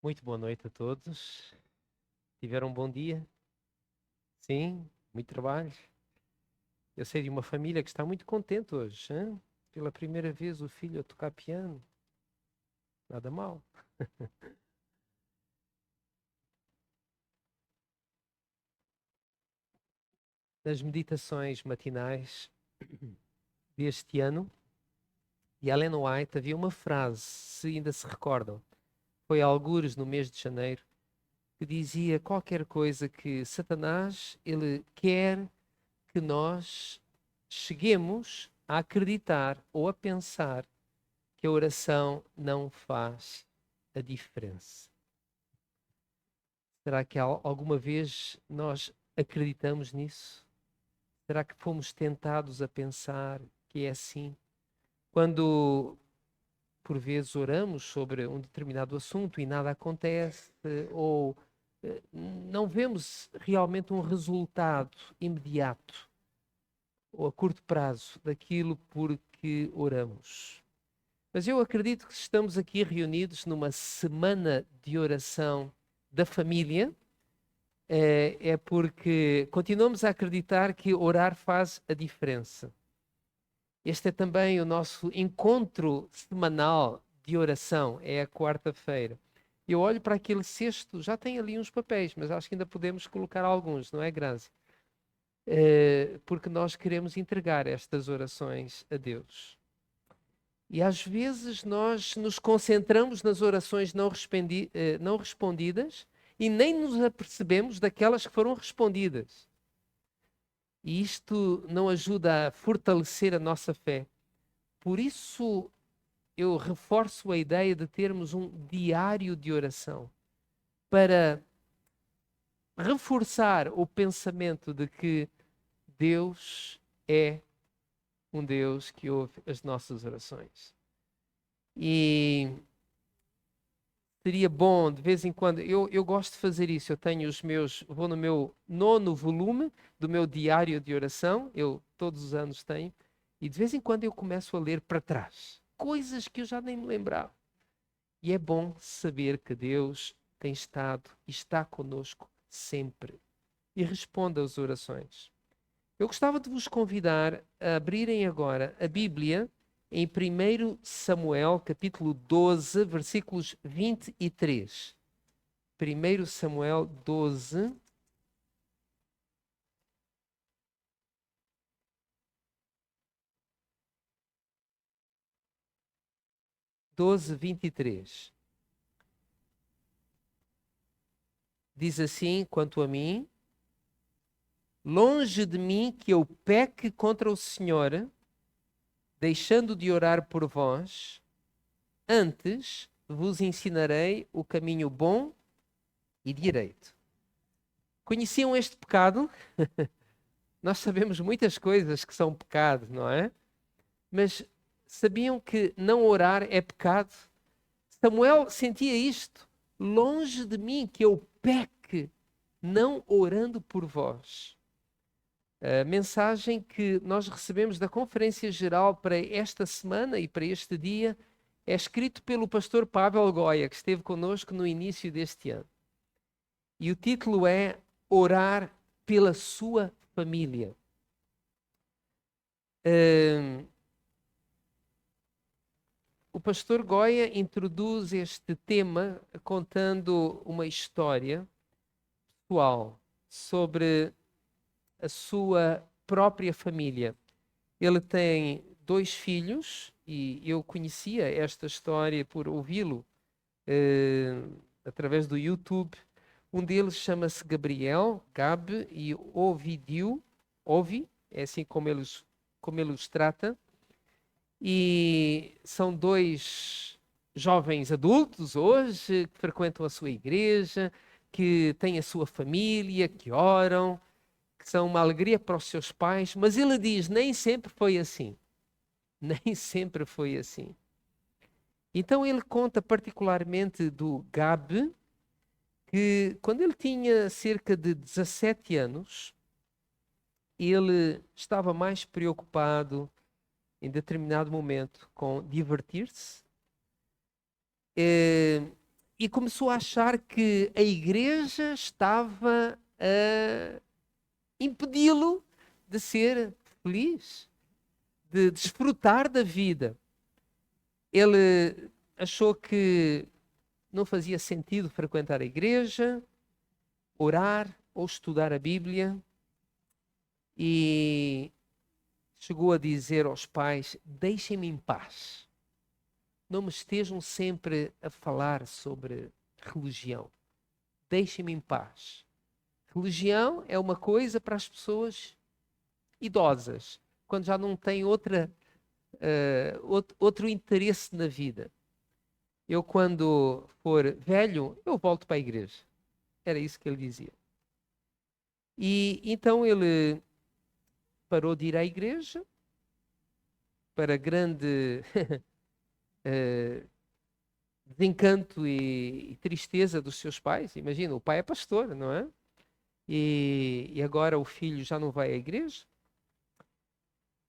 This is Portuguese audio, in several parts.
Muito boa noite a todos. Tiveram um bom dia? Sim, muito trabalho. Eu sei de uma família que está muito contente hoje, hein? Pela primeira vez o filho a tocar piano. Nada mal. Nas meditações matinais deste ano, de Ellen White, havia uma frase, se ainda se recordam, foi algures no mês de janeiro, que dizia qualquer coisa que Satanás, ele quer que nós cheguemos a acreditar ou a pensar que a oração não faz a diferença. Será que alguma vez nós acreditamos nisso? Será que fomos tentados a pensar que é assim? Quando, por vezes, oramos sobre um determinado assunto e nada acontece, ou não vemos realmente um resultado imediato ou a curto prazo daquilo por que oramos. Mas eu acredito que estamos aqui reunidos numa semana de oração da família, é porque continuamos a acreditar que orar faz a diferença. Este é também o nosso encontro semanal de oração, é a quarta-feira. Eu olho para aquele cesto, já tem ali uns papéis, mas acho que ainda podemos colocar alguns, não é, Grazi? Porque nós queremos entregar estas orações a Deus. E às vezes nós nos concentramos nas orações não respondidas e nem nos apercebemos daquelas que foram respondidas. E isto não ajuda a fortalecer a nossa fé. Por isso eu reforço a ideia de termos um diário de oração para reforçar o pensamento de que Deus é um Deus que ouve as nossas orações. E seria bom, de vez em quando, eu gosto de fazer isso, vou no meu 9º volume do meu diário de oração, eu todos os anos tenho, e de vez em quando eu começo a ler para trás, coisas que eu já nem me lembrava. E é bom saber que Deus tem estado e está conosco sempre e responde às orações. Eu gostava de vos convidar a abrirem agora a Bíblia em 1 Samuel, capítulo 12, versículos 23. 1 Samuel 12, 12, 23. Diz assim, quanto a mim, longe de mim que eu peque contra o Senhor, deixando de orar por vós, antes vos ensinarei o caminho bom e direito. Conheciam este pecado? Nós sabemos muitas coisas que são pecado, não é? Mas sabiam que não orar é pecado? Samuel sentia isto. Longe de mim que eu peque, não orando por vós. A mensagem que nós recebemos da Conferência Geral para esta semana e para este dia é escrito pelo pastor Pavel Goya, que esteve conosco no início deste ano. E o título é Orar pela sua família. O pastor Goya introduz este tema contando uma história pessoal sobre a sua própria família. Ele tem 2 filhos e eu conhecia esta história por ouvi-lo através do YouTube. Um deles chama-se Gabriel, Gab, e Ovi, é assim como ele os trata. E são 2 jovens adultos hoje que frequentam a sua igreja, que têm a sua família, que oram, que são uma alegria para os seus pais, mas ele diz, nem sempre foi assim. Nem sempre foi assim. Então ele conta particularmente do Gab, que quando ele tinha cerca de 17 anos, ele estava mais preocupado em determinado momento com divertir-se e começou a achar que a igreja estava a impedi-lo de ser feliz, de desfrutar da vida. Ele achou que não fazia sentido frequentar a igreja, orar ou estudar a Bíblia, e chegou a dizer aos pais: deixem-me em paz. Não me estejam sempre a falar sobre religião. Deixem-me em paz. Religião é uma coisa para as pessoas idosas, quando já não têm outro interesse na vida. Eu, quando for velho, eu volto para a igreja. Era isso que ele dizia. E então ele parou de ir à igreja, para grande desencanto e tristeza dos seus pais. Imagina, o pai é pastor, não é? E agora o filho já não vai à igreja.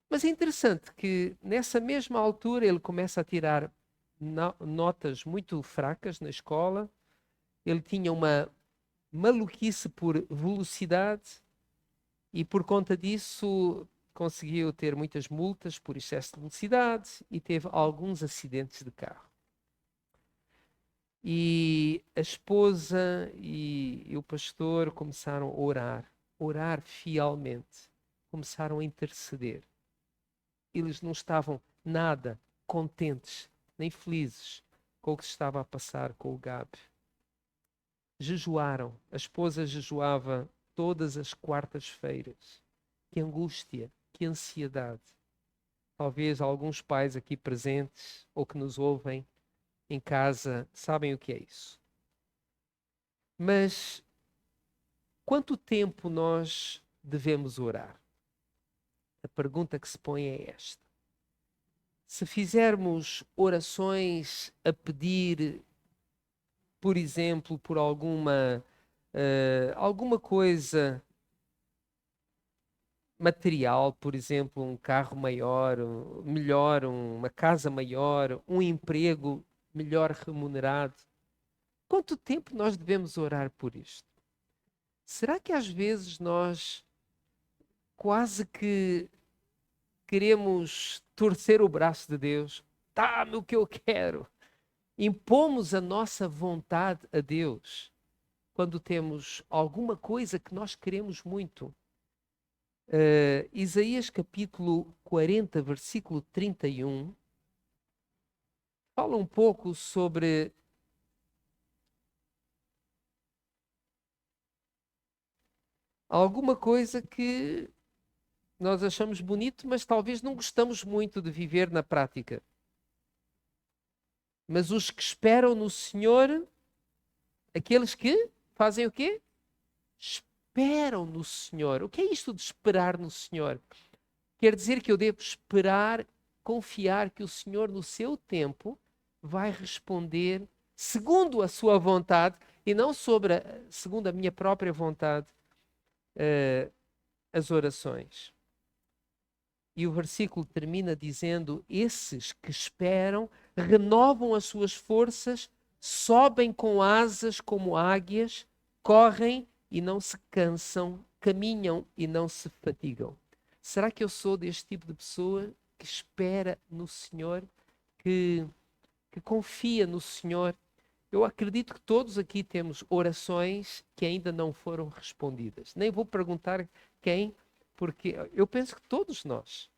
Mas é interessante que nessa mesma altura ele começa a tirar notas muito fracas na escola. Ele tinha uma maluquice por velocidade e por conta disso conseguiu ter muitas multas por excesso de velocidade e teve alguns acidentes de carro. E a esposa e o pastor começaram a orar fielmente, começaram a interceder. Eles não estavam nada contentes, nem felizes com o que se estava a passar com o Gabi. Jejuaram, a esposa jejuava todas as quartas-feiras. Que angústia, que ansiedade. Talvez alguns pais aqui presentes ou que nos ouvem em casa sabem o que é isso. Mas quanto tempo nós devemos orar? A pergunta que se põe é esta. Se fizermos orações a pedir, por exemplo, por alguma coisa material, por exemplo, um carro maior, melhor, uma casa maior, um emprego melhor remunerado, quanto tempo nós devemos orar por isto? Será que às vezes nós quase que queremos torcer o braço de Deus? Dá-me o que eu quero. Impomos a nossa vontade a Deus quando temos alguma coisa que nós queremos muito. Isaías capítulo 40, versículo 31, fala um pouco sobre alguma coisa que nós achamos bonito, mas talvez não gostamos muito de viver na prática. Mas os que esperam no Senhor, aqueles que fazem o quê? Esperam no Senhor. O que é isto de esperar no Senhor? Quer dizer que eu devo esperar, confiar que o Senhor, no seu tempo, vai responder segundo a sua vontade e não segundo a minha própria vontade, as orações. E o versículo termina dizendo: esses que esperam renovam as suas forças, sobem com asas como águias, correm e não se cansam, caminham e não se fatigam. Será que eu sou deste tipo de pessoa que espera no Senhor, que confia no Senhor? Eu acredito que todos aqui temos orações que ainda não foram respondidas. Nem vou perguntar quem, porque eu penso que todos nós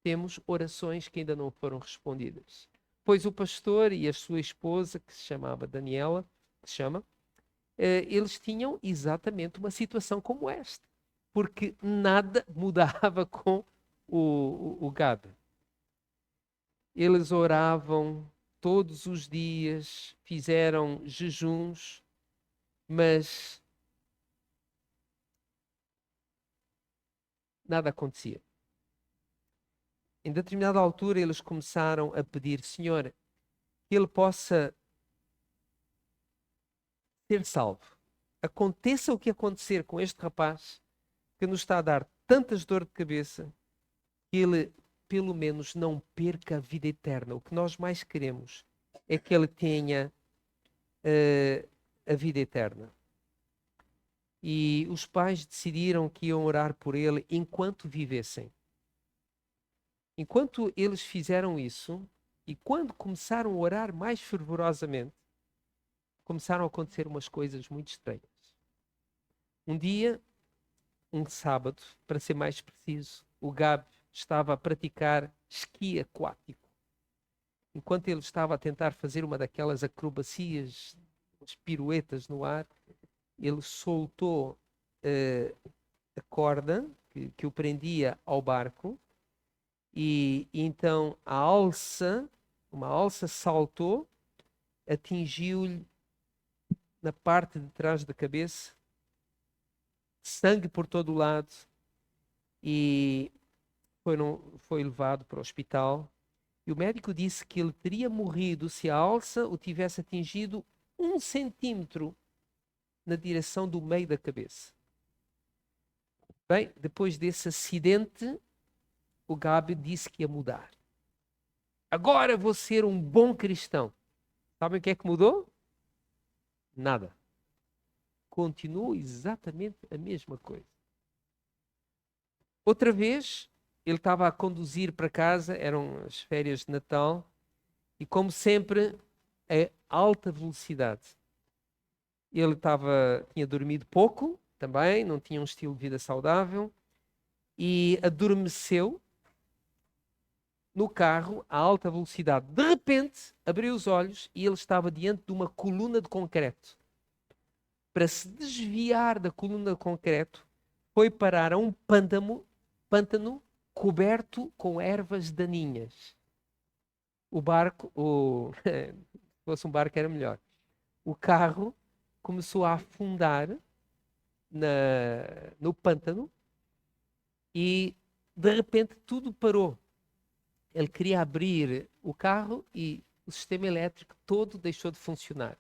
temos orações que ainda não foram respondidas. Pois o pastor e a sua esposa, que se chamava Daniela, eles tinham exatamente uma situação como esta, porque nada mudava com o Gabi. Eles oravam todos os dias, fizeram jejuns, mas nada acontecia. Em determinada altura, eles começaram a pedir: Senhor, que ele possa ser salvo. Aconteça o que acontecer com este rapaz, que nos está a dar tantas dor de cabeça, que ele, pelo menos, não perca a vida eterna. O que nós mais queremos é que ele tenha a vida eterna. E os pais decidiram que iam orar por ele enquanto vivessem. Enquanto eles fizeram isso, e quando começaram a orar mais fervorosamente, começaram a acontecer umas coisas muito estranhas. Um dia, um sábado, para ser mais preciso, o Gabi estava a praticar esqui aquático. Enquanto ele estava a tentar fazer uma daquelas acrobacias, as piruetas no ar, ele soltou a corda que o prendia ao barco e então uma alça saltou, atingiu-lhe na parte de trás da cabeça, sangue por todo o lado e foi levado para o hospital. E o médico disse que ele teria morrido se a alça o tivesse atingido 1 centímetro na direção do meio da cabeça. Bem, depois desse acidente, o Gabi disse que ia mudar. Agora vou ser um bom cristão. Sabem o que é que mudou? Nada. Continuou exatamente a mesma coisa. Outra vez, ele estava a conduzir para casa, eram as férias de Natal, e como sempre, a alta velocidade. Ele tinha dormido pouco, também, não tinha um estilo de vida saudável, e adormeceu no carro a alta velocidade. De repente, abriu os olhos e ele estava diante de uma coluna de concreto. Para se desviar da coluna de concreto, foi parar a um pântano coberto com ervas daninhas. Se fosse um barco era melhor. O carro começou a afundar no pântano e de repente tudo parou. Ele queria abrir o carro e o sistema elétrico todo deixou de funcionar.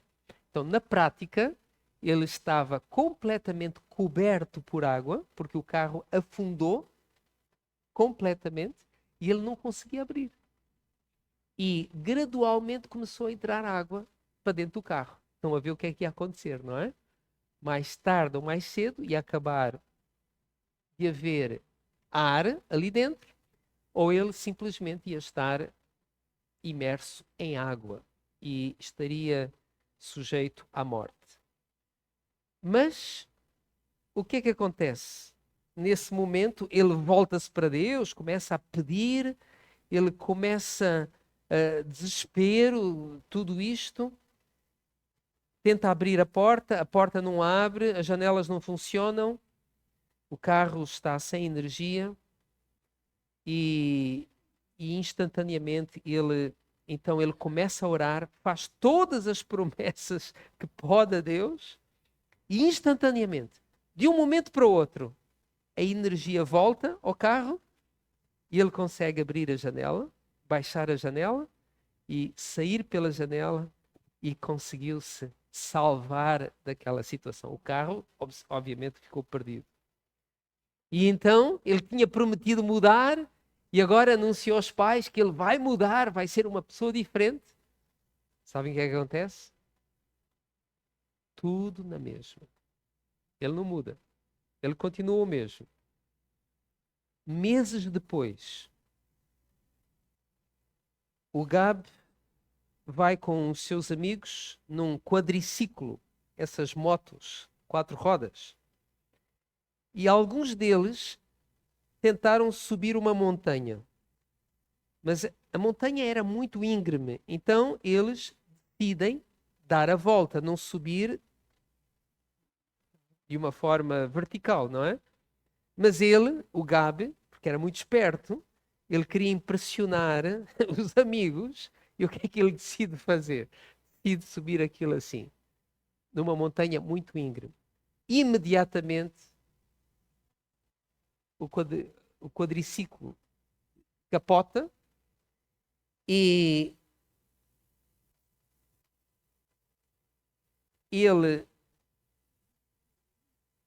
Então, na prática, ele estava completamente coberto por água, porque o carro afundou completamente e ele não conseguia abrir. E gradualmente começou a entrar água para dentro do carro. Estão a ver o que é que ia acontecer, não é? Mais tarde ou mais cedo ia acabar de haver ar ali dentro, ou ele simplesmente ia estar imerso em água e estaria sujeito à morte. Mas o que é que acontece? Nesse momento, ele volta-se para Deus, começa a pedir, ele começa a desespero, tudo isto, tenta abrir a porta não abre, as janelas não funcionam, o carro está sem energia e instantaneamente então ele começa a orar, faz todas as promessas que pode a Deus e instantaneamente, de um momento para o outro, a energia volta ao carro e ele consegue abrir a janela, baixar a janela e sair pela janela e conseguiu-se salvar daquela situação. O carro, obviamente, ficou perdido. E então ele tinha prometido mudar e agora anunciou aos pais que ele vai mudar, vai ser uma pessoa diferente. Sabem o que é que acontece? Tudo na mesma. Ele não muda. Ele continua o mesmo. Meses depois, o Gab vai com os seus amigos num quadriciclo, essas motos, 4 rodas. E alguns deles tentaram subir uma montanha. Mas a montanha era muito íngreme, então eles decidem dar a volta, não subir de uma forma vertical, não é? Mas ele, o Gabi, porque era muito esperto, ele queria impressionar os amigos, e o que é que ele decide fazer? Decide subir aquilo assim, numa montanha muito íngreme. Imediatamente, o quadriciclo capota e ele,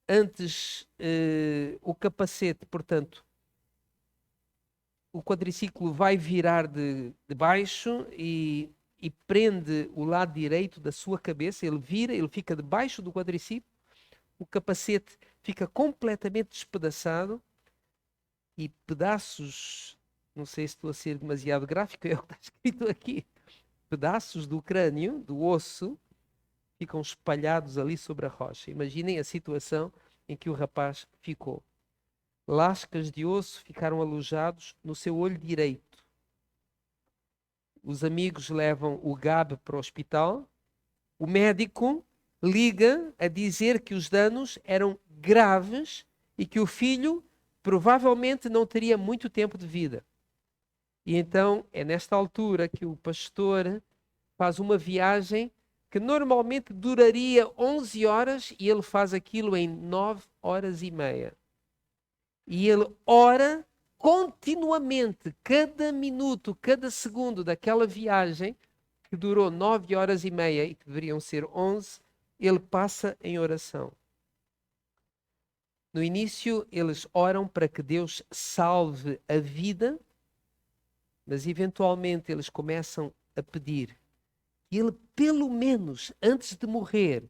antes, o capacete, portanto, o quadriciclo vai virar de baixo e e prende o lado direito da sua cabeça, ele vira, ele fica debaixo do quadricípio, o capacete fica completamente despedaçado e pedaços, não sei se estou a ser demasiado gráfico, é o que está escrito aqui, pedaços do crânio, do osso, ficam espalhados ali sobre a rocha. Imaginem a situação em que o rapaz ficou. Lascas de osso ficaram alojados no seu olho direito. Os amigos levam o Gab para o hospital. O médico liga a dizer que os danos eram graves e que o filho provavelmente não teria muito tempo de vida. E então é nesta altura que o pastor faz uma viagem que normalmente duraria 11 horas e ele faz aquilo em 9 horas e meia. E ele ora continuamente, cada minuto, cada segundo daquela viagem, que durou 9 horas e meia e que deveriam ser 11, ele passa em oração. No início, eles oram para que Deus salve a vida, mas eventualmente eles começam a pedir que ele, pelo menos antes de morrer,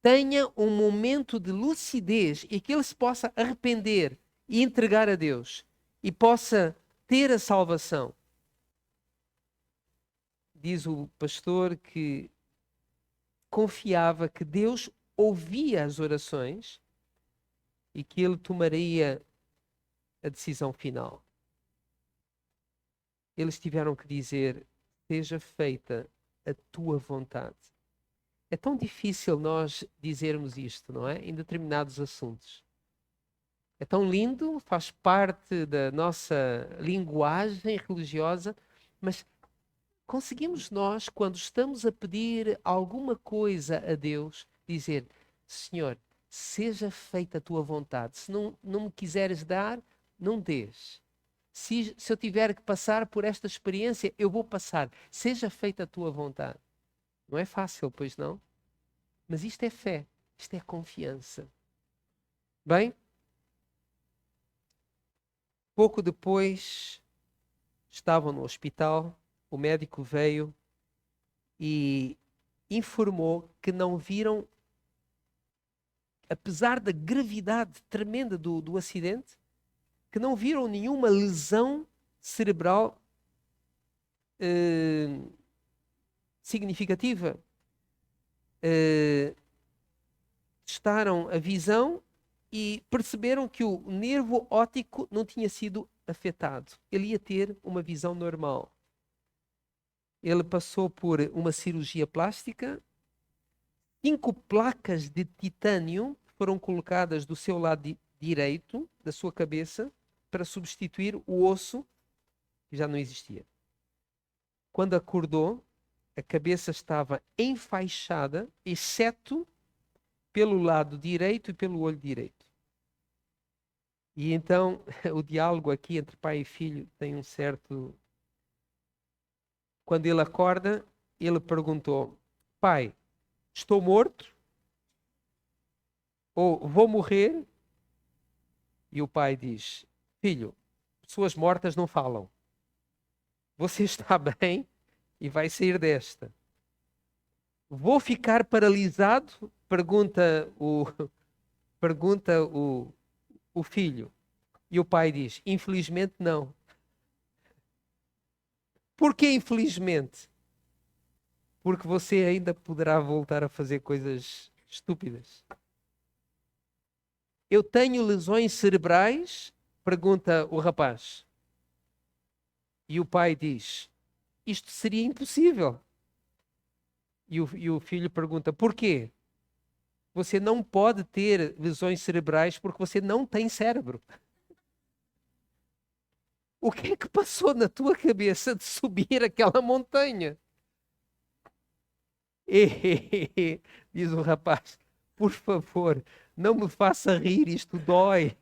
tenha um momento de lucidez e que ele se possa arrepender e entregar a Deus e possa ter a salvação. Diz o pastor que confiava que Deus ouvia as orações e que ele tomaria a decisão final. Eles tiveram que dizer: seja feita a tua vontade. É tão difícil nós dizermos isto, não é? Em determinados assuntos. É tão lindo, faz parte da nossa linguagem religiosa, mas conseguimos nós, quando estamos a pedir alguma coisa a Deus, dizer: Senhor, seja feita a tua vontade. Se não me quiseres dar, não dês. Se eu tiver que passar por esta experiência, eu vou passar. Seja feita a tua vontade. Não é fácil, pois não? Mas isto é fé, isto é confiança. Bem, pouco depois estavam no hospital, o médico veio e informou que não viram, apesar da gravidade tremenda do acidente, que não viram nenhuma lesão cerebral significativa. Testaram a visão e perceberam que o nervo óptico não tinha sido afetado. Ele ia ter uma visão normal. Ele passou por uma cirurgia plástica. 5 placas de titânio foram colocadas do seu lado direito da sua cabeça para substituir o osso que já não existia. Quando acordou, a cabeça estava enfaixada, exceto pelo lado direito e pelo olho direito. E então o diálogo aqui entre pai e filho tem um certo... Quando ele acorda, ele perguntou: pai, estou morto? Ou vou morrer? E o pai diz: filho, pessoas mortas não falam. Você está bem e vai sair desta. Vou ficar paralisado? Pergunta o filho. E o pai diz: infelizmente não. Por que infelizmente? Porque você ainda poderá voltar a fazer coisas estúpidas. Eu tenho lesões cerebrais? Pergunta o rapaz. E o pai diz: isto seria impossível. E o filho pergunta: por quê? Você não pode ter lesões cerebrais porque você não tem cérebro. O que é que passou na tua cabeça de subir aquela montanha? Diz o rapaz: por favor, não me faça rir, isto dói.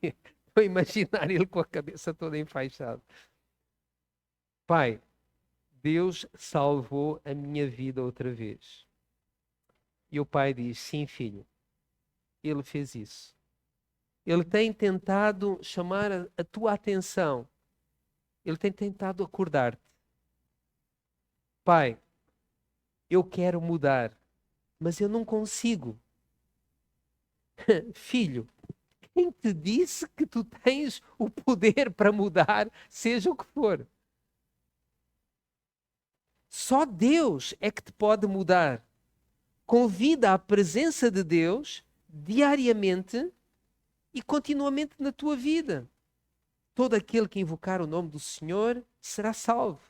Vou imaginar ele com a cabeça toda enfaixada. Pai, Deus salvou a minha vida outra vez. E o pai diz: sim, filho, ele fez isso. Ele tem tentado chamar a tua atenção. Ele tem tentado acordar-te. Pai, Eu quero mudar, mas eu não consigo. Filho, quem te disse que tu tens o poder para mudar, seja o que for? Só Deus é que te pode mudar. Convida à presença de Deus diariamente e continuamente na tua vida. Todo aquele que invocar o nome do Senhor será salvo.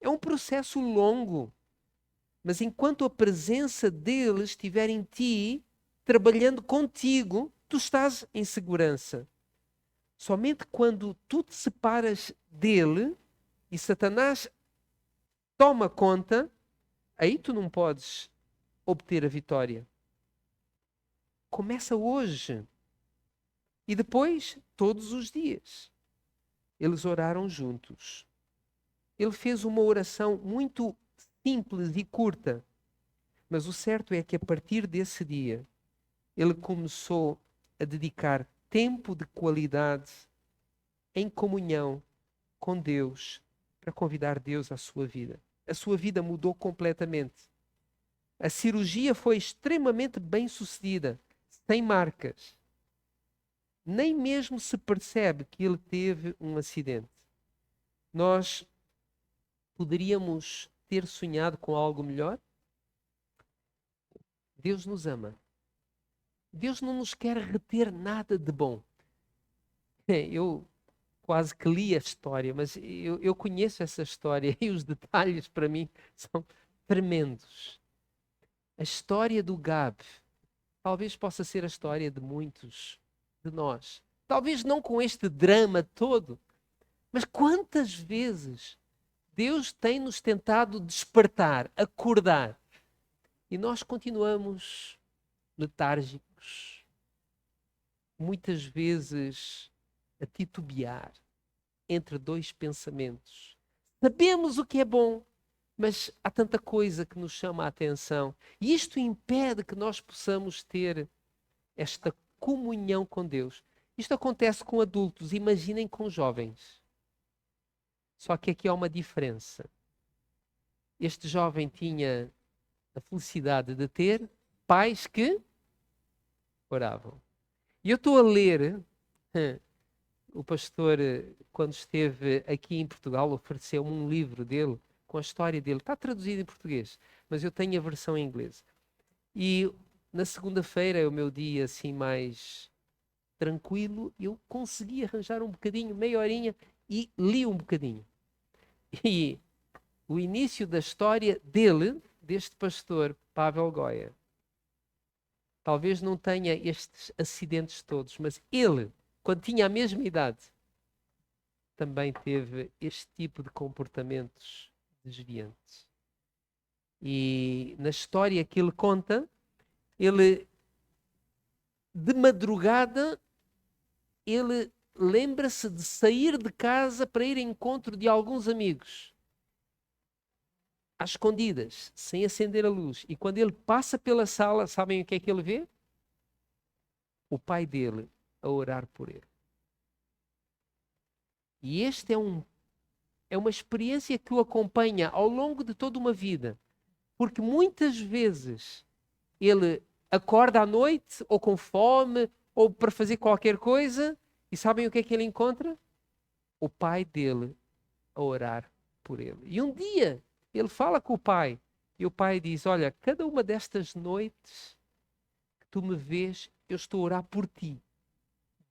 É um processo longo, mas enquanto a presença dele estiver em ti, trabalhando contigo, tu estás em segurança. Somente quando tu te separas dele e Satanás toma conta, aí tu não podes obter a vitória. Começa hoje e depois, todos os dias. Eles oraram juntos. Ele fez uma oração muito simples e curta, mas o certo é que a partir desse dia, ele começou a dedicar tempo de qualidade em comunhão com Deus, para convidar Deus à sua vida. A sua vida mudou completamente. A cirurgia foi extremamente bem sucedida, sem marcas. Nem mesmo se percebe que ele teve um acidente. Nós poderíamos ter sonhado com algo melhor? Deus nos ama. Deus não nos quer reter nada de bom. Eu quase que li a história, mas eu conheço essa história e os detalhes para mim são tremendos. A história do Gabe talvez possa ser a história de muitos de nós. Talvez não com este drama todo, mas quantas vezes Deus tem nos tentado despertar, acordar, e nós continuamos letárgicos, muitas vezes a titubear entre dois pensamentos. Sabemos o que é bom, mas há tanta coisa que nos chama a atenção. E isto impede que nós possamos ter esta comunhão com Deus. Isto acontece com adultos, imaginem com jovens. Só que aqui há uma diferença. Este jovem tinha a felicidade de ter pais que oravam. E eu estou a ler, o pastor, quando esteve aqui em Portugal, ofereceu-me um livro dele, com a história dele. Está traduzido em português, mas eu tenho a versão em inglês. E na segunda-feira é o meu dia assim mais tranquilo, eu consegui arranjar um bocadinho, meia horinha, e li um bocadinho. E o início da história dele, deste pastor, Pavel Goya, talvez não tenha estes acidentes todos, mas ele, quando tinha a mesma idade, também teve este tipo de comportamentos desviantes. E na história que ele conta, ele, de madrugada, ele lembra-se de sair de casa para ir ao encontro de alguns amigos, às escondidas, sem acender a luz. E quando ele passa pela sala, sabem o que é que ele vê? O pai dele a orar por ele. E este é uma experiência que o acompanha ao longo de toda uma vida. Porque muitas vezes ele acorda à noite, ou com fome, ou para fazer qualquer coisa, e sabem o que é que ele encontra? O pai dele a orar por ele. E um dia ele fala com o pai, e o pai diz: Olha, cada uma destas noites que tu me vês, eu estou a orar por ti.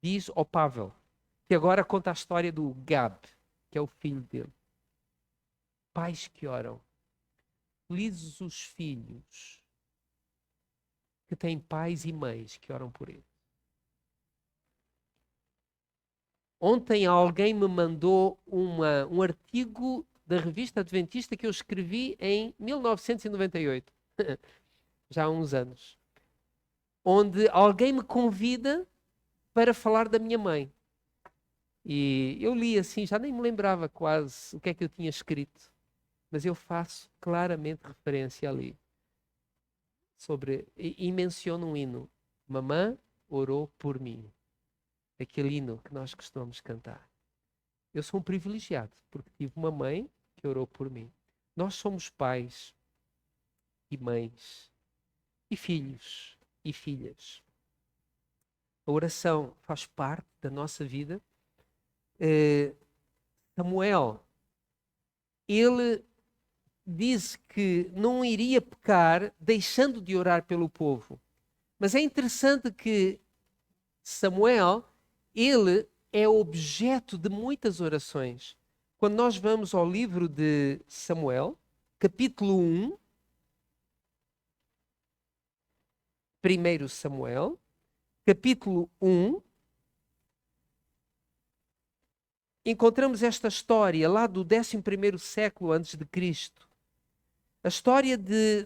Diz ao Pavel, que agora conta a história do Gab, que é o filho dele. Pais que oram. Felizes os filhos que têm pais e mães que oram por eles. Ontem alguém me mandou um artigo da revista Adventista que eu escrevi em 1998, já há uns anos, onde alguém me convida para falar da minha mãe. E eu li assim, já nem me lembrava quase o que é que eu tinha escrito, mas eu faço claramente referência ali. E menciono um hino. Mamã orou por mim. Aquele hino que nós costumamos cantar. Eu sou um privilegiado, porque tive uma mãe que orou por mim. Nós somos pais e mães, e filhos e filhas. A oração faz parte da nossa vida. Samuel, ele disse que não iria pecar deixando de orar pelo povo. Mas é interessante que Samuel, ele é objeto de muitas orações. Quando nós vamos ao livro de Samuel, capítulo 1, 1 Samuel, capítulo 1, encontramos esta história lá do 11º século antes de Cristo. A história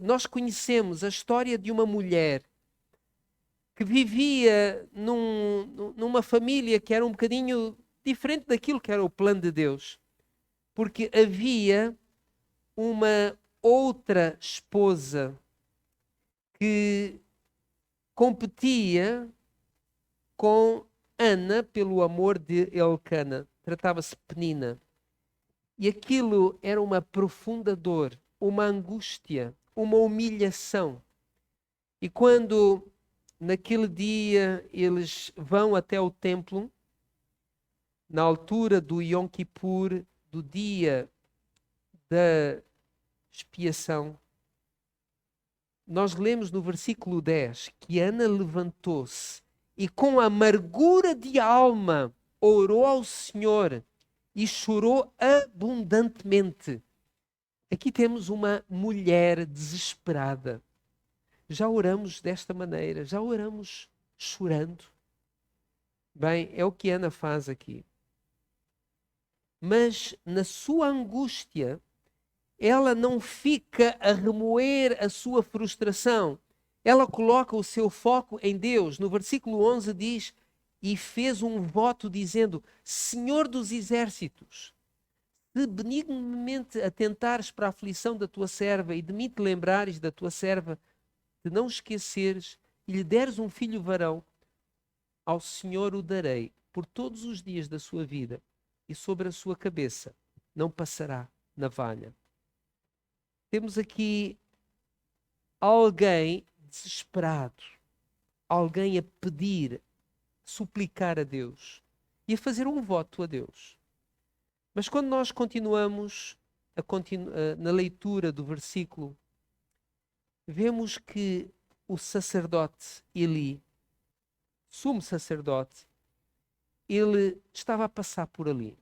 nós conhecemos a história de uma mulher que vivia numa família que era um bocadinho diferente daquilo que era o plano de Deus. Porque havia uma outra esposa que competia com Ana pelo amor de Elcana. Tratava-se Penina. E aquilo era uma profunda dor, uma angústia, uma humilhação. E quando naquele dia eles vão até o templo, na altura do Yom Kippur, do dia da expiação, nós lemos no versículo 10 que Ana levantou-se e com amargura de alma orou ao Senhor e chorou abundantemente. Aqui temos uma mulher desesperada. Já oramos desta maneira, já oramos chorando. Bem, é o que Ana faz aqui. Mas na sua angústia, ela não fica a remoer a sua frustração. Ela coloca o seu foco em Deus. No versículo 11 diz, e fez um voto dizendo, Senhor dos exércitos, se benignamente atentares para a aflição da tua serva e de mim te lembrares da tua serva, de não esqueceres e lhe deres um filho varão, ao Senhor o darei por todos os dias da sua vida e sobre a sua cabeça não passará navalha. Temos aqui alguém desesperado, alguém a pedir, suplicar a Deus e a fazer um voto a Deus. Mas quando nós continuamos na leitura do versículo, vemos que o sacerdote Eli, sumo sacerdote, ele estava a passar por ali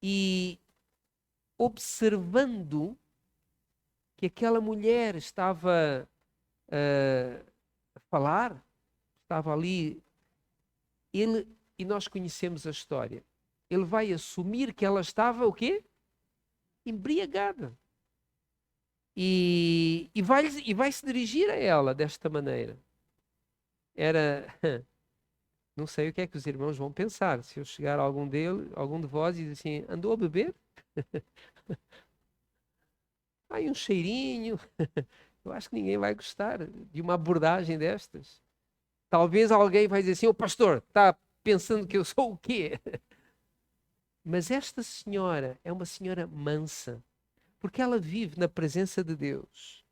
e observando que aquela mulher estava a falar, estava ali, e nós conhecemos a história. Ele vai assumir que ela estava o quê? Embriagada. E vai se dirigir a ela desta maneira. Não sei o que é que os irmãos vão pensar. Se eu chegar a algum de vós e dizer assim, andou a beber? Aí um cheirinho. Eu acho que ninguém vai gostar de uma abordagem destas. Talvez alguém vai dizer assim, o pastor, está pensando que eu sou o quê? Mas esta senhora é uma senhora mansa, porque ela vive na presença de Deus.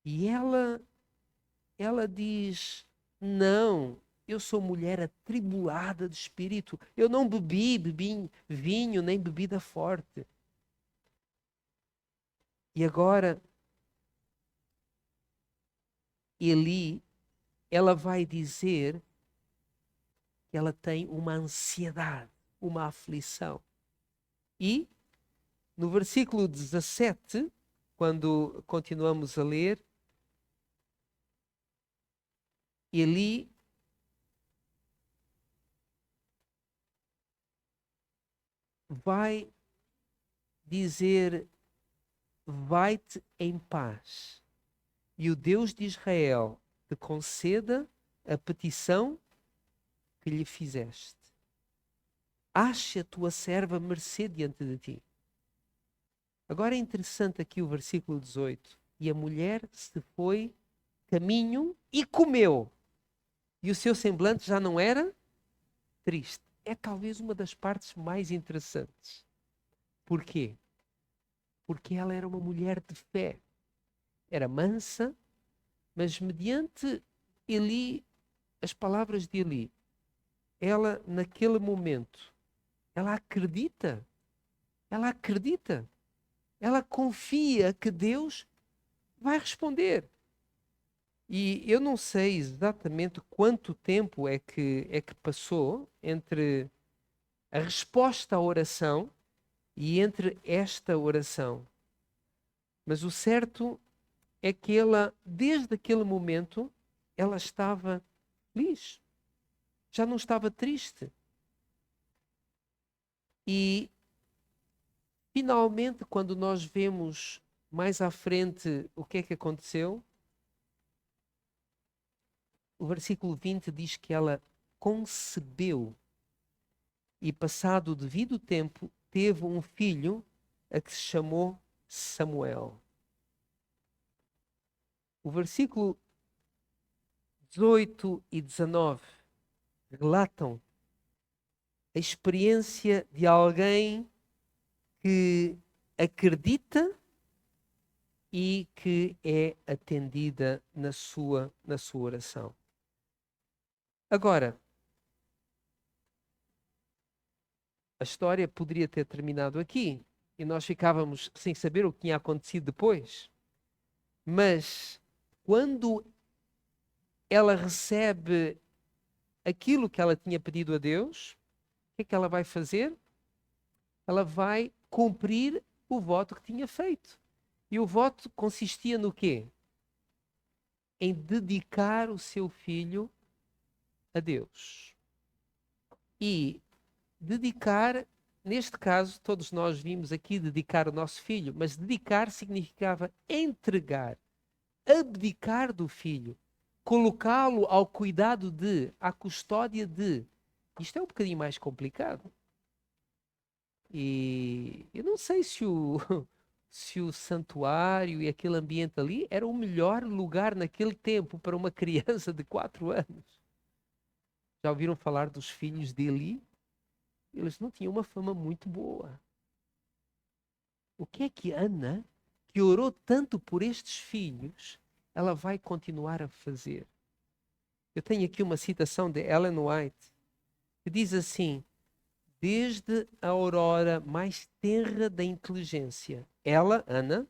E ela diz, não, eu sou mulher atribulada de espírito, eu não bebi vinho nem bebida forte. E agora, ela vai dizer que ela tem uma ansiedade, uma aflição. E, no versículo 17, quando continuamos a ler, Eli vai dizer, vai-te em paz, e o Deus de Israel te conceda a petição que lhe fizeste. Ache a tua serva mercê diante de ti. Agora é interessante aqui o versículo 18. E a mulher se foi caminho e comeu. E o seu semblante já não era triste. É talvez uma das partes mais interessantes. Por quê? Porque ela era uma mulher de fé. era mansa, mas mediante Eli, as palavras de Eli, ela naquele momento, ela acredita, ela confia que Deus vai responder. E eu não sei exatamente quanto tempo é que passou entre a resposta à oração e entre esta oração. Mas o certo é que ela, desde aquele momento, ela estava feliz. Já não estava triste. E, finalmente, quando nós vemos mais à frente o que é que aconteceu, o versículo 20 diz que ela concebeu e, passado o devido tempo, teve um filho a que se chamou Samuel. O versículo 18 e 19 relatam a experiência de alguém que acredita e que é atendida na sua oração. Agora, a história poderia ter terminado aqui e nós ficávamos sem saber o que tinha acontecido depois. Mas quando ela recebe aquilo que ela tinha pedido a Deus, o que é que ela vai fazer? Ela vai cumprir o voto que tinha feito. E o voto consistia no quê? Em dedicar o seu filho a Deus. E dedicar, neste caso, todos nós vimos aqui dedicar o nosso filho, mas dedicar significava entregar, abdicar do filho, colocá-lo ao cuidado de, à custódia de. Isto é um bocadinho mais complicado. E eu não sei se se o santuário e aquele ambiente ali era o melhor lugar naquele tempo para uma criança de 4 anos. Já ouviram falar dos filhos de Eli? Eles não tinham uma fama muito boa. O que é que Ana, que orou tanto por estes filhos, ela vai continuar a fazer? Eu tenho aqui uma citação de Ellen White, que diz assim: desde a aurora mais tenra da inteligência, ela, Ana,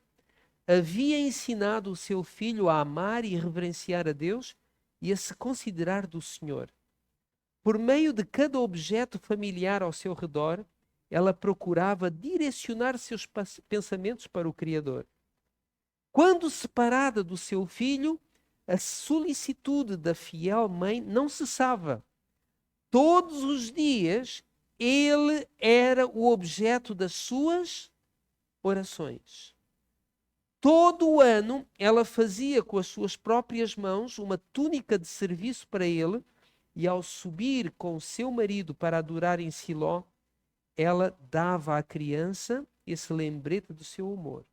havia ensinado o seu filho a amar e reverenciar a Deus e a se considerar do Senhor. Por meio de cada objeto familiar ao seu redor, ela procurava direcionar seus pensamentos para o Criador. Quando separada do seu filho, a solicitude da fiel mãe não cessava. Todos os dias, ele era o objeto das suas orações. Todo o ano, ela fazia com as suas próprias mãos uma túnica de serviço para ele, e ao subir com o seu marido para adorar em Siló, ela dava à criança esse lembrete do seu amor.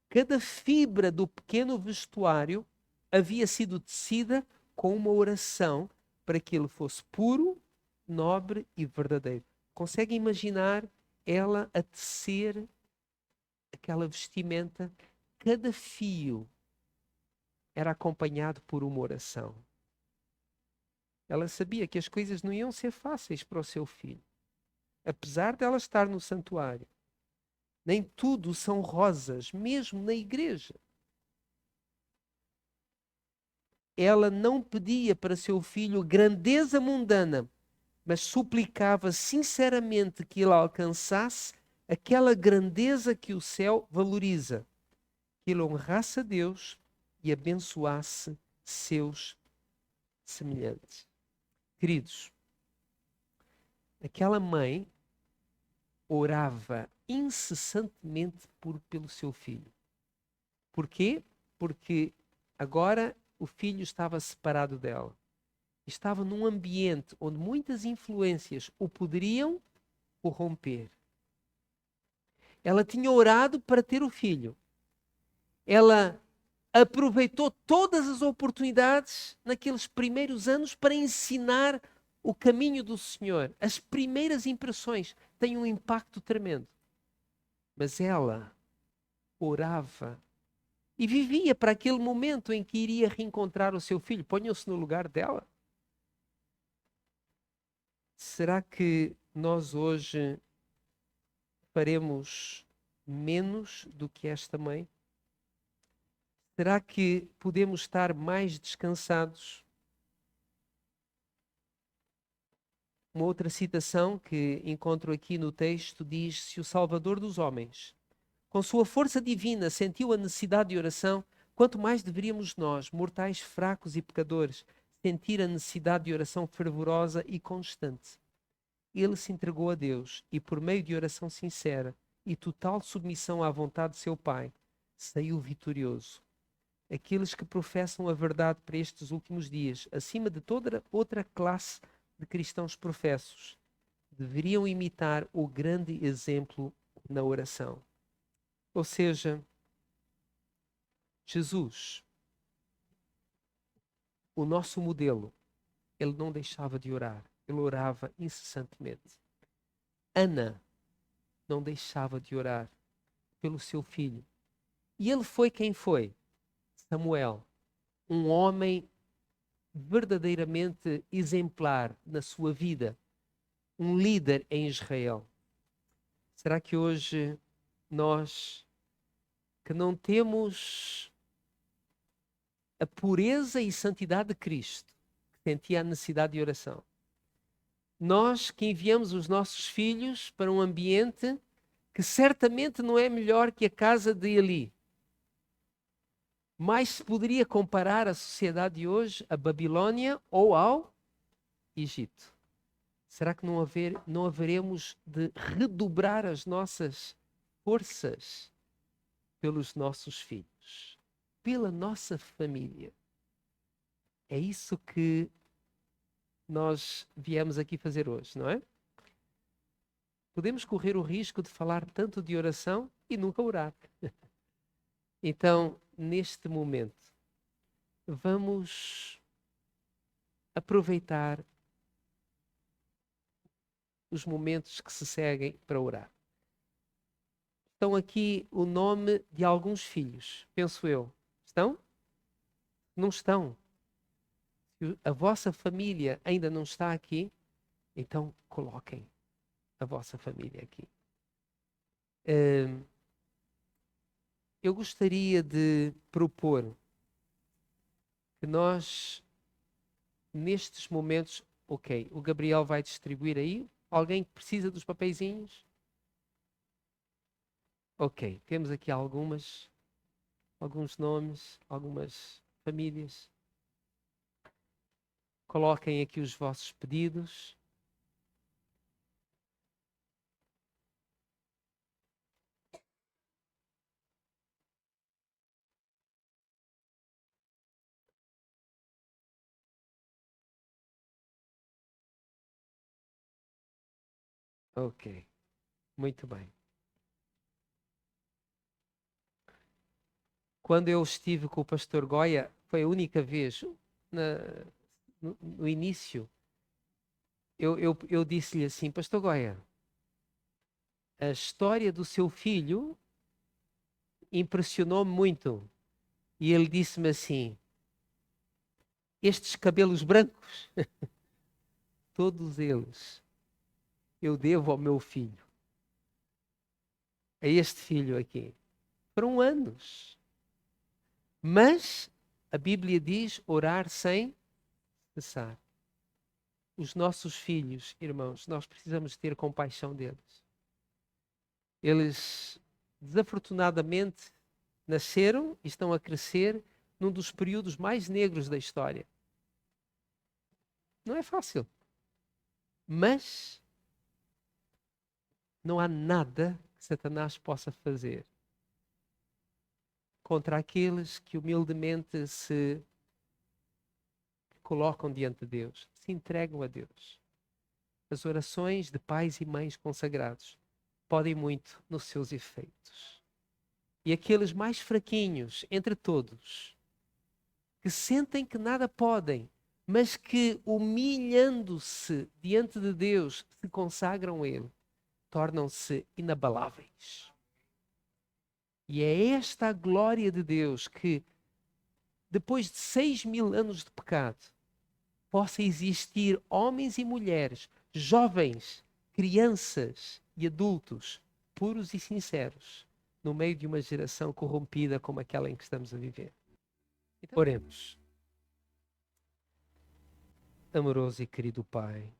Cada fibra do pequeno vestuário havia sido tecida com uma oração para que ele fosse puro, nobre e verdadeiro. Consegue imaginar ela a tecer aquela vestimenta? Cada fio era acompanhado por uma oração. Ela sabia que as coisas não iam ser fáceis para o seu filho. Apesar dela estar no santuário. Nem tudo são rosas, mesmo na igreja. Ela não pedia para seu filho grandeza mundana, mas suplicava sinceramente que ele alcançasse aquela grandeza que o céu valoriza, que ele honrasse a Deus e abençoasse seus semelhantes. Queridos, aquela mãe orava incessantemente pelo seu filho. Porquê? Porque agora o filho estava separado dela. Estava num ambiente onde muitas influências o poderiam corromper. Ela tinha orado para ter o filho. Ela aproveitou todas as oportunidades naqueles primeiros anos para ensinar o caminho do Senhor. As primeiras impressões têm um impacto tremendo. Mas ela orava e vivia para aquele momento em que iria reencontrar o seu filho. Ponham-se no lugar dela. Será que nós hoje faremos menos do que esta mãe? Será que podemos estar mais descansados? Uma outra citação que encontro aqui no texto diz: se o Salvador dos homens, com sua força divina, sentiu a necessidade de oração, quanto mais deveríamos nós, mortais fracos e pecadores, sentir a necessidade de oração fervorosa e constante. Ele se entregou a Deus e, por meio de oração sincera e total submissão à vontade de seu Pai, saiu vitorioso. Aqueles que professam a verdade para estes últimos dias, acima de toda outra classe de cristãos professos, deveriam imitar o grande exemplo na oração. Ou seja, Jesus, o nosso modelo, ele não deixava de orar, ele orava incessantemente. Ana não deixava de orar pelo seu filho. E ele foi quem foi? Samuel, um homem verdadeiramente exemplar na sua vida, um líder em Israel. Será que hoje nós, que não temos a pureza e santidade de Cristo, que sentia a necessidade de oração, nós que enviamos os nossos filhos para um ambiente que certamente não é melhor que a casa de Eli, mas se poderia comparar a sociedade de hoje à Babilônia ou ao Egito? Será que não haveremos de redobrar as nossas forças pelos nossos filhos, pela nossa família? É isso que nós viemos aqui fazer hoje, não é? Podemos correr o risco de falar tanto de oração e nunca orar. Então, neste momento, vamos aproveitar os momentos que se seguem para orar. Estão aqui o nome de alguns filhos, penso eu. Estão? Não estão. Se a vossa família ainda não está aqui, então coloquem a vossa família aqui. Eu gostaria de propor que nós, nestes momentos, ok, o Gabriel vai distribuir aí. Alguém que precisa dos papeizinhos? Ok, temos aqui alguns nomes, algumas famílias. Coloquem aqui os vossos pedidos. Ok, muito bem. Quando eu estive com o pastor Goya, foi a única vez, no início, eu disse-lhe assim: pastor Goya, a história do seu filho impressionou-me muito. E ele disse-me assim: estes cabelos brancos, todos eles, eu devo ao meu filho. A este filho aqui. Foram anos. Mas a Bíblia diz orar sem cessar. Os nossos filhos, irmãos, nós precisamos ter compaixão deles. Eles, desafortunadamente, nasceram e estão a crescer num dos períodos mais negros da história. Não é fácil. Mas não há nada que Satanás possa fazer contra aqueles que humildemente se colocam diante de Deus, se entregam a Deus. As orações de pais e mães consagrados podem muito nos seus efeitos. E aqueles mais fraquinhos entre todos, que sentem que nada podem, mas que, humilhando-se diante de Deus, se consagram a Ele, tornam-se inabaláveis. E é esta a glória de Deus, que depois de 6.000 anos de pecado, possa existir homens e mulheres, jovens, crianças e adultos, puros e sinceros, no meio de uma geração corrompida como aquela em que estamos a viver. Então, oremos. Amoroso e querido Pai,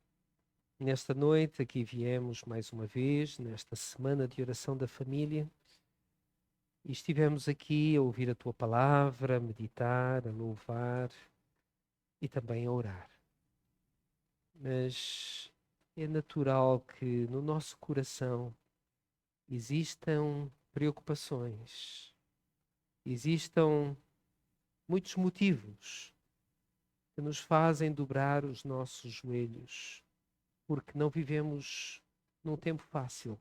nesta noite aqui viemos mais uma vez, nesta semana de oração da família, e estivemos aqui a ouvir a Tua palavra, a meditar, a louvar e também a orar. Mas é natural que no nosso coração existam preocupações, existam muitos motivos que nos fazem dobrar os nossos joelhos, porque não vivemos num tempo fácil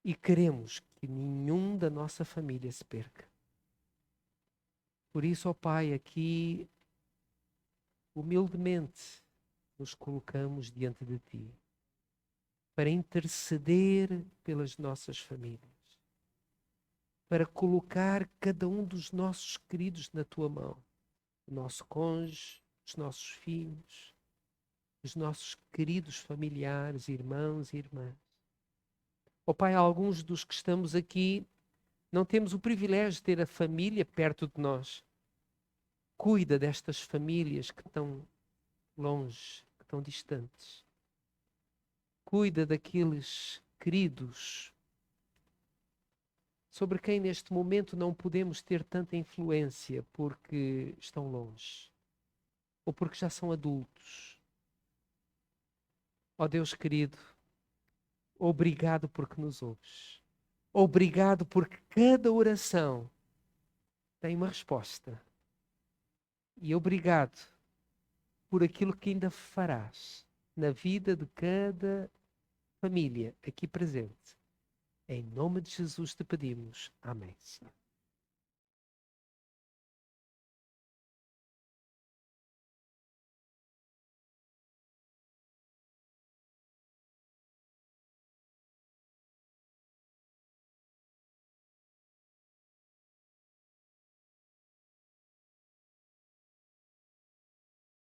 e queremos que nenhum da nossa família se perca. Por isso, ó Pai, aqui humildemente nos colocamos diante de Ti para interceder pelas nossas famílias, para colocar cada um dos nossos queridos na Tua mão, o nosso cônjuge, os nossos filhos, os nossos queridos familiares, irmãos e irmãs. Ó Pai, alguns dos que estamos aqui não temos o privilégio de ter a família perto de nós. Cuida destas famílias que estão longe, que estão distantes. Cuida daqueles queridos sobre quem neste momento não podemos ter tanta influência porque estão longe ou porque já são adultos. Ó Deus querido, obrigado porque nos ouves. Obrigado porque cada oração tem uma resposta. E obrigado por aquilo que ainda farás na vida de cada família aqui presente. Em nome de Jesus te pedimos. Amém, Senhor.